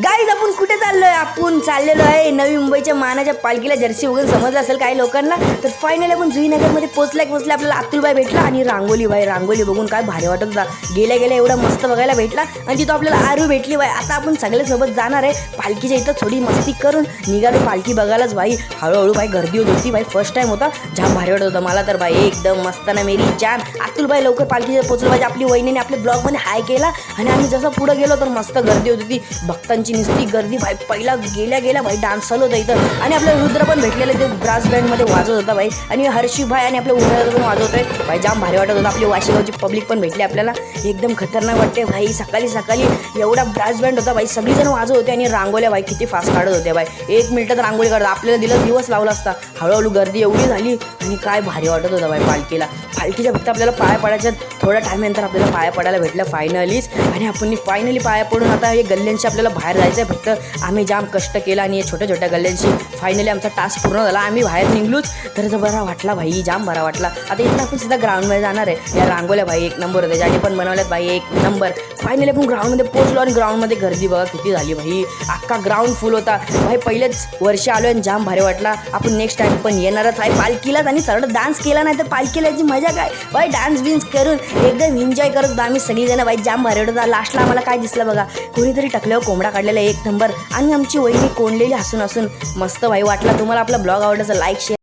Guys आपण कुठे चाललोय? आपण चाललेलो आहे नवी मुंबईच्या मानाच्या पालखीला. जर्सी वगैरे समजलं असेल काही लोकांना. तर फायनली आपण जुईनगरमध्ये पोचल्या आपल्याला अतुलबाई भेटला आणि रांगोली बघून काय भारी वाटत होता. गेल्या एवढा मस्त बघायला भेटला आणि तिथं आपल्याला आरू भेटली बाई. आता आपण सगळे सोबत जाणार आहे पालखीच्या इथं. थोडी मस्ती करून निघालो पालखी बघायलाच भाई. हळूहळू भाई गर्दी होत होती भाई. फर्स्ट टाइम होता, जाम भारी वाटत होता मला तर भाई. एकदम मस्त ना मेरी जान. अतुलबाई लवकर पालखीच्या पोचलो पाहिजे. आपली वहिनीने आपल्या ब्लॉगमध्ये हाय केला आणि आम्ही जसं पुढे गेलो तर मस्त गर्दी होती ती. भक्तांची निस्ती गर्दी भाई. पहिला गेल्या भाई डान्स चालू होता इथं आणि आपलं रुद्र पण भेटलेलं ते ब्रास बँडमध्ये वाजवत होता भाई. आणि हर्षी भाई आणि आपल्या उन्हाळ्यात पण वाजवतोय भाई. जाम भारी वाटत होता. आपली वाशीगावची पब्लिक पण भेटली आपल्याला. एकदम खतरनाक वाटते भाई. सकाळी एवढा ब्रास बँड होता भाई. सगळीजण वाजवत होते आणि रांगोल्या भाई किती फास्ट काढत होते भाई. 1 मिनिटात रांगोळी काढत. आपल्याला दिवस लावला असता. हळूहळू गर्दी एवढी झाली आणि काय भारी वाटत होता भाई पालखीच्या फक्त आपल्याला पाया पडायच्या थोड्या टाईमनंतर आपल्याला पाया पडायला भेटलं फायनलीच. आणि आपण फायनली पाया पडून आता हे गल्ल्यांशी आपल्याला बाहेर जायचं आहे. फक्त आम्ही जाम कष्ट केला आणि छोट्या गल्ल्यांशी फायनली आमचा टास्क पूर्ण झाला. आम्ही बाहेर निघलोच तर बरा वाटला भाई. जाम बरा वाटला. आता इथं आपण सीधा ग्राउंडमध्ये जाणार आहे. या रांगोल्या भाई 1 नंबर होते. ज्याने पण बनवल्यात भाई 1 नंबर. फायनली आपण ग्राउंडमध्ये पोहोचलो आणि ग्राउंडमध्ये गर्दी बघा किती झाली भाई. अख्खा ग्राउंड फुल होता भाई. पहिलेच वर्ष आलो आणि जाम भारी वाटला. आपण नेक्स्ट टाइम पण येणारच आहे पालखीलाच. आणि सरळ डान्स केला नाही तर पालखीला याची मजा काय भाई. डान्स बिन्स करून एकदम एन्जॉय करत होतो आम्ही सगळीजण भाई. जाम भारी वाटत होता. लास्टला आम्हाला काय दिसलं बघा, कोणीतरी टकल्यावर कोंबडा काढलेला 1 नंबर आणि आमची वहिनी कोंडलेली हसून मस्त भाई वाटला. तुम्हाला आपला ब्लॉग आवडला तर लाईक शेअर